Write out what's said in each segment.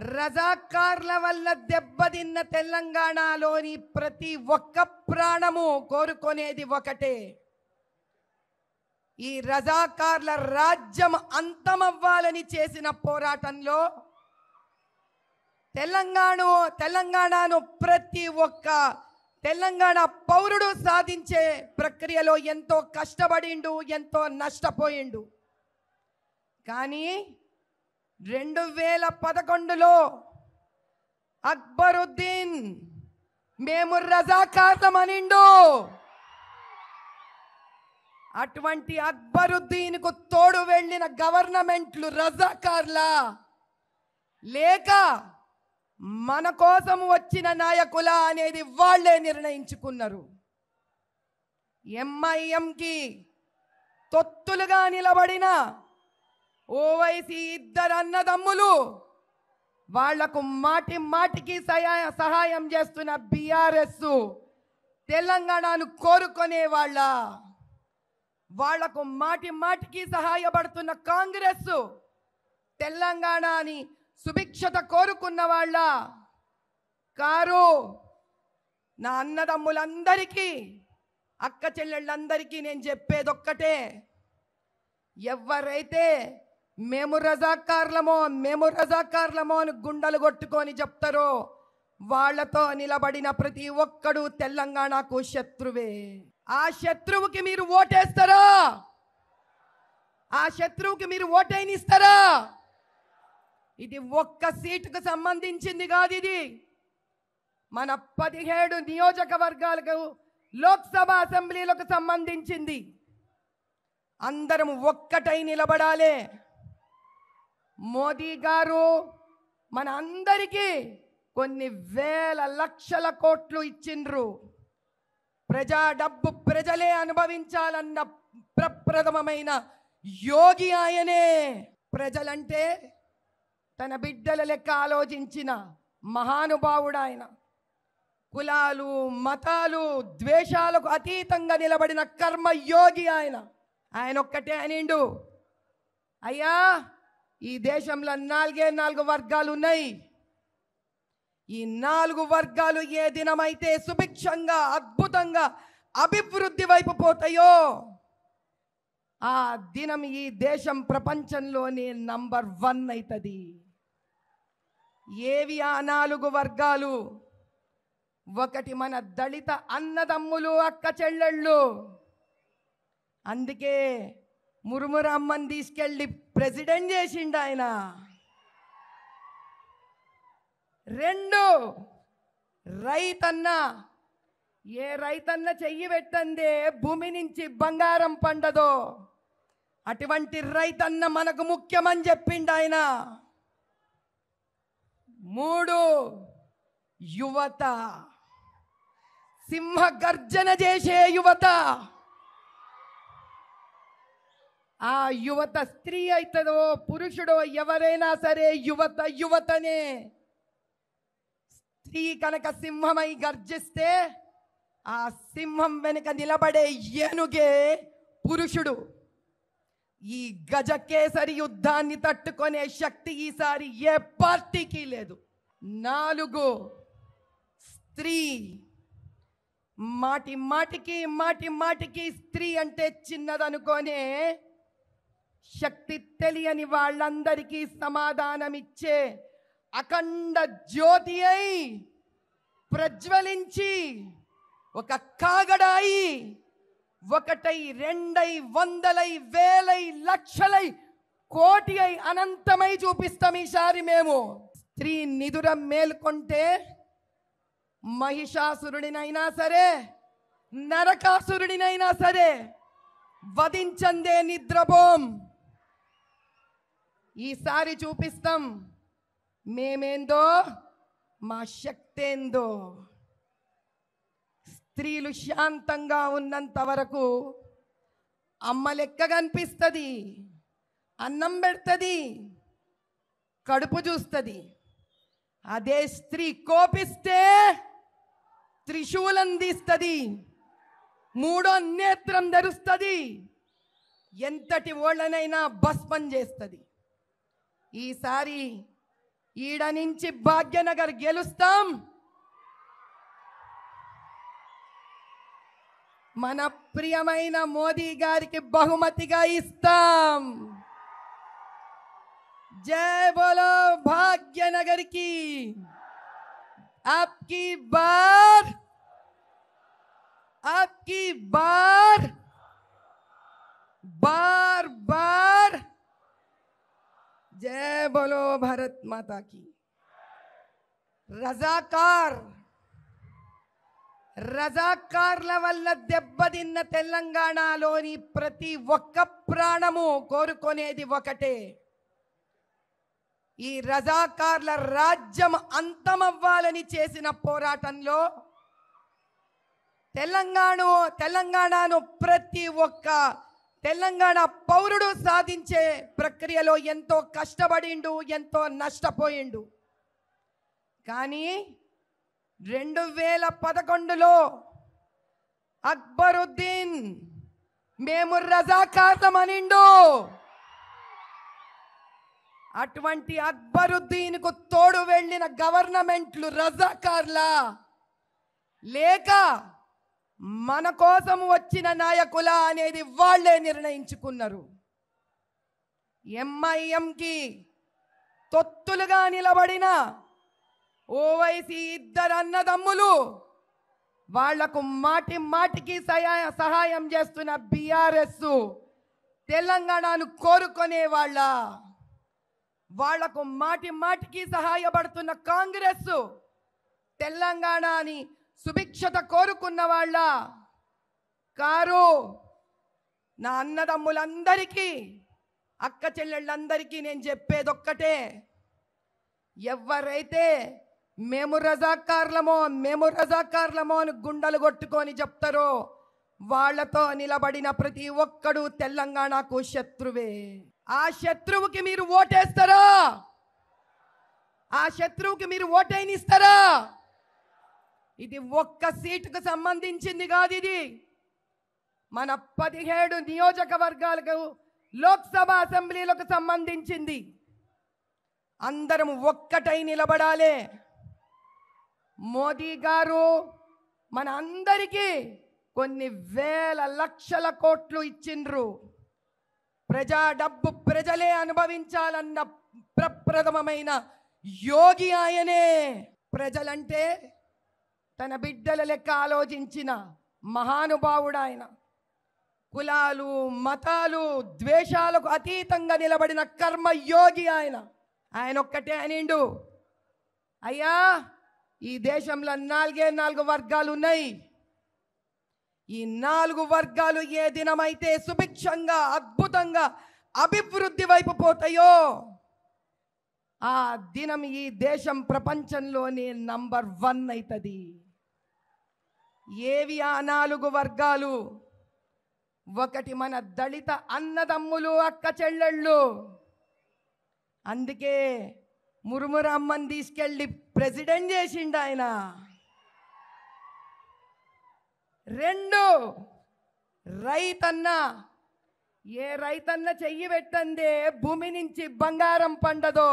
రజాకార్ల వల్ల దెబ్బతిన్న తెలంగాణలోని ప్రతి ఒక్క ప్రాణము కోరుకునేది ఒకటే, ఈ రజాకార్ల రాజ్యం అంతమవ్వాలని చేసిన పోరాటంలో తెలంగాణను ప్రతి ఒక్క తెలంగాణ పౌరుడు సాధించే ప్రక్రియలో ఎంతో కష్టపడిండు, ఎంతో నష్టపోయిండు. కానీ 2011లో అక్బరుద్దీన్ మేము రజాకార్లమనిండు. అటువంటి అక్బరుద్దీన్కు తోడు వెళ్ళిన గవర్నమెంట్లు రజాకార్లా లేక మన కోసం వచ్చిన నాయకుల అనేది వాళ్లే నిర్ణయించుకున్నారు. ఎంఐఎంకి తొత్తులుగా నిలబడిన ఓవైసీ ఇద్దరు అన్నదమ్ములు, వాళ్లకు మాటి మాటికి సహాయం చేస్తున్న బీఆర్ఎస్ తెలంగాణను కోరుకునే వాళ్లకు మాటి మాటికి సహాయపడుతున్న కాంగ్రెస్ తెలంగాణని సుభిక్షత కోరుకున్న వాళ్ళ కారు. నా అన్నదమ్ములందరికీ, అక్క చెల్లెళ్ళందరికీ నేను చెప్పేదొక్కటే, ఎవరైతే మేము రజాకార్లమో అని గుండెలు కొట్టుకొని చెప్తారో వాళ్లతో నిలబడిన ప్రతి ఒక్కడు తెలంగాణకు శత్రువే. ఆ శత్రువుకి మీరు ఓటేస్తారా? ఆ శత్రువుకి మీరు ఓటైనిస్తారా? ఇది ఒక్క సీటుకు సంబంధించింది కాదు, ఇది మన 17 నియోజకవర్గాలకు లోక్సభ అసెంబ్లీలకు సంబంధించింది. అందరం ఒక్కటై నిలబడాలి. మోదీ గారు మన అందరికీ కొన్ని వేల లక్షల కోట్లు ఇచ్చిండ్రు. ప్రజా డబ్బు ప్రజలే అనుభవించాలన్న ప్రప్రథమమైన యోగి ఆయనే. ప్రజలంటే తన బిడ్డల లెక్క ఆలోచించిన మహానుభావుడు ఆయన. కులాలు మతాలు ద్వేషాలకు అతీతంగా నిలబడిన కర్మయోగి ఆయన. ఆయన ఒక్కటే అనిండు, అయ్యా ఈ దేశంలో 4 వర్గాలు ఉన్నాయి. ఈ 4 వర్గాలు ఏ దినమైతే సుభిక్షంగా అద్భుతంగా అభివృద్ధి వైపు పోతాయో ఆ దినం ఈ దేశం ప్రపంచంలోనే నంబర్ 1 అవుతుంది. ఏవి ఆ 4 వర్గాలు? ఒకటి మన దళిత అన్నదమ్ములు, అక్క చెల్లెళ్ళు. అందుకే మురుమురమ్మని తీసుకెళ్ళి ప్రెసిడెంట్ చేసిండు ఆయన. 2 రైతన్న. ఏ రైతన్న చెయ్యి పెట్టందే భూమి నుంచి బంగారం పండదో అటువంటి రైతన్న మనకు ముఖ్యమని చెప్పిండు ఆయన. 3 యువత. సింహ గర్జన చేసే యువత. ఆ యువత స్త్రీ అవుతుందో పురుషుడో ఎవరైనా సరే యువతనే. స్త్రీ కనుక సింహమై గర్జిస్తే ఆ సింహం వెనుక నిలబడే ఏనుగే పురుషుడు. ఈ గజకేసరి యుద్ధాన్ని తట్టుకునే శక్తి ఈసారి ఏ పార్టీకి లేదు. 4 స్త్రీ. మాటి మాటికి స్త్రీ అంటే చిన్నదనుకోనే శక్తి తెలియని వాళ్ళందరికీ సమాధానమిచ్చే అఖండ జ్యోతి అయి ప్రజ్వలించి ఒక కాగడాయి 1 2 100 1000 లక్షలై కోటి అయి అనంతమై చూపిస్తాం ఈసారి మేము. స్త్రీ నిదుర మేల్కొంటే మహిషాసురుడినైనా సరే నరకాసురుడినైనా సరే వధించందే నిద్రపోం. ఈసారి చూపిస్తాం మేమేందో, మా శక్తేందో. స్త్రీలు శాంతంగా ఉన్నంత వరకు అమ్మ లెక్క కనిపిస్తుంది, అన్నం పెడుతుంది, కడుపు చూస్తుంది. అదే స్త్రీ కోపిస్తే త్రిశూలం తీస్తుంది, 3వ నేత్రం ధరుస్తుంది, ఎంతటి ఓళ్ళనైనా భస్మం చేస్తుంది. ఈసారి ఈడ నుంచి భాగ్యనగర్ గెలుస్తాం. మన ప్రియమైన మోదీ గారికి బహుమతిగా ఇస్తాం. జై బోలో భాగ్యనగర్ की आपकी बार बार बार जय बोलो भारत माता की. రజాకార్ల వల్ల దెబ్బతిన్న తెలంగాణలోని ప్రతి ఒక్క ప్రాణము కోరుకునేది ఒకటే, ఈ రజాకార్ల రాజ్యం అంతమవ్వాలని చేసిన పోరాటంలో తెలంగాణను ప్రతి ఒక్క తెలంగాణ పౌరుడు సాధించే ప్రక్రియలో ఎంతో కష్టపడిండు, ఎంతో నష్టపోయిండు. కానీ 2011లో అక్బరుద్దీన్ మేము రజాకార్లమనిండు. అటువంటి అక్బరుద్దీన్కు తోడు వెళ్ళిన గవర్నమెంట్లు రజాకార్లా లేక మన కోసం వచ్చిన నాయకుల అనేది వాళ్లే నిర్ణయించుకున్నారు. ఎంఐఎంకి తొత్తులుగా నిలబడిన ఓవైసీ ఇద్దరు అన్నదమ్ములు, వాళ్లకు మాటి మాటికి సహాయం చేస్తున్న బీఆర్ఎస్ తెలంగాణను కోరుకునే వాళ్లకు మాటి మాటికి సహాయపడుతున్న కాంగ్రెస్ తెలంగాణని సుభిక్షత కోరుకున్న వాళ్ళ కారు. నా అన్నదమ్ములందరికీ, అక్క చెల్లెళ్ళందరికీ నేను చెప్పేదొక్కటే, ఎవరైతే మేము రజాకార్లమో అని గుండెలు కొట్టుకొని చెప్తారో వాళ్లతో నిలబడిన ప్రతి ఒక్కడు తెలంగాణకు శత్రువే. ఆ శత్రువుకి మీరు ఓటేస్తారా? ఆ శత్రువుకి మీరు ఓటైనిస్తారా? ఇది ఒక్క సీటుకు సంబంధించింది కాదు, ఇది మన 17 నియోజకవర్గాలకు లోక్సభ అసెంబ్లీలకు సంబంధించింది. అందరం ఒక్కటై నిలబడాలి. మోదీ గారు మన అందరికీ కొన్ని వేల లక్షల కోట్లు ఇచ్చిండ్రు. ప్రజా డబ్బు ప్రజలే అనుభవించాలన్న ప్రప్రథమమైన యోగి ఆయనే. ప్రజలంటే తన బిడ్డల లెక్క ఆలోచించిన మహానుభావుడు ఆయన. కులాలు మతాలు ద్వేషాలకు అతీతంగా నిలబడిన కర్మయోగి ఆయన. ఆయన ఒక్కటే అనిండు, అయ్యా ఈ దేశంలో 4 వర్గాలు ఉన్నాయి. ఈ 4 వర్గాలు ఏ దినమైతే సుభిక్షంగా అద్భుతంగా అభివృద్ధి వైపు పోతాయో ఆ దినం ఈ దేశం ప్రపంచంలోనే నంబర్ 1 అవుతుంది. ఏవి ఆ 4 వర్గాలు? ఒకటి మన దళిత అన్నదమ్ములు, అక్క చెల్లెళ్ళు. అందుకే మురుమురమ్మని తీసుకెళ్ళి ప్రెసిడెంట్ చేసిండు ఆయన. 2 రైతన్న. ఏ రైతన్న చెయ్యి పెట్టందే భూమి నుంచి బంగారం పండదో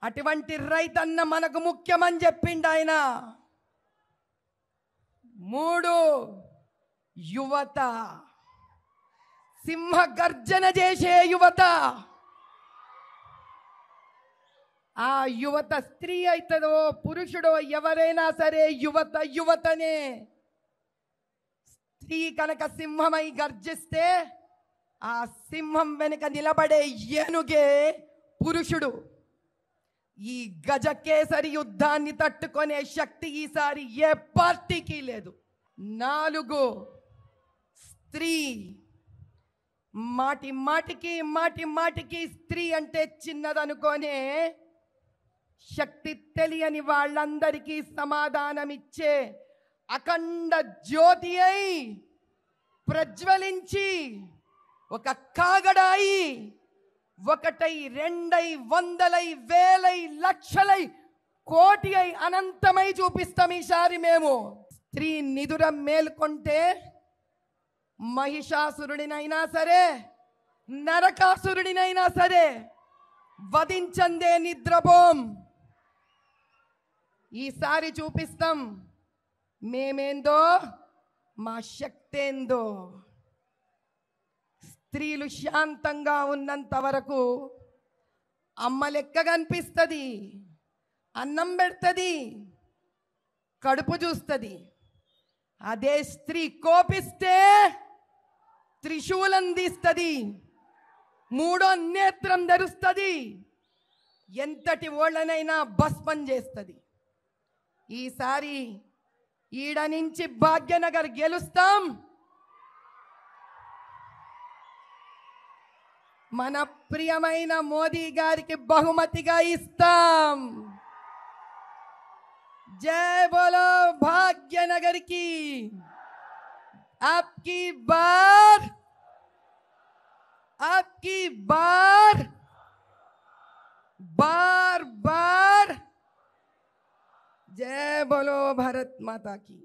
అటువంటి రైతన్న మనకు ముఖ్యమని చెప్పిండు ఆయన. 3 యువత. సింహ గర్జన చేసే యువత. ఆ యువత స్త్రీ అవుతుందో పురుషుడో ఎవరైనా సరే యువతనే. స్త్రీ కనుక సింహమై గర్జిస్తే ఆ సింహం వెనుక నిలబడే ఏనుగే పురుషుడు. ఈ గజకేసరి యుద్ధాన్ని తట్టుకునే శక్తి ఈసారి ఏ పార్టీకి లేదు. 4 స్త్రీ. మాటి మాటికి స్త్రీ అంటే చిన్నదనుకోనే శక్తి తెలియని వాళ్ళందరికీ సమాధానమిచ్చే అఖండ జ్యోతి అయి ప్రజ్వలించి ఒక కాగడాయి 1 2 100 1000 లక్షలై కోటి అయి అనంతమై చూపిస్తాం ఈసారి మేము. స్త్రీ నిదుర మేల్కొంటే మహిషాసురుడినైనా సరే, నరకాసురుడినైనా సరే వధించందే నిద్రపోం. ఈసారి చూపిస్తాం మేమేందో, మా శక్తేందో. స్త్రీలు శాంతంగా ఉన్నంత వరకు అమ్మ లెక్క కనిపిస్తుంది, అన్నం పెడుతుంది, కడుపు చూస్తుంది. అదే స్త్రీ కోపిస్తే త్రిశూలం తీస్తుంది, మూడో నేత్రం ధరుస్తుంది, ఎంతటి ఓళ్ళనైనా భస్మం చేస్తుంది. ఈసారి ఈడ నుంచి భాగ్యనగర్ గెలుస్తాం. మన ప్రియమైన మోదీ గారికి బహుమతిగా ఇస్తాం. जय बोलो भाग्यनगर की. आपकी बार बार बार जय बोलो भारत माता की.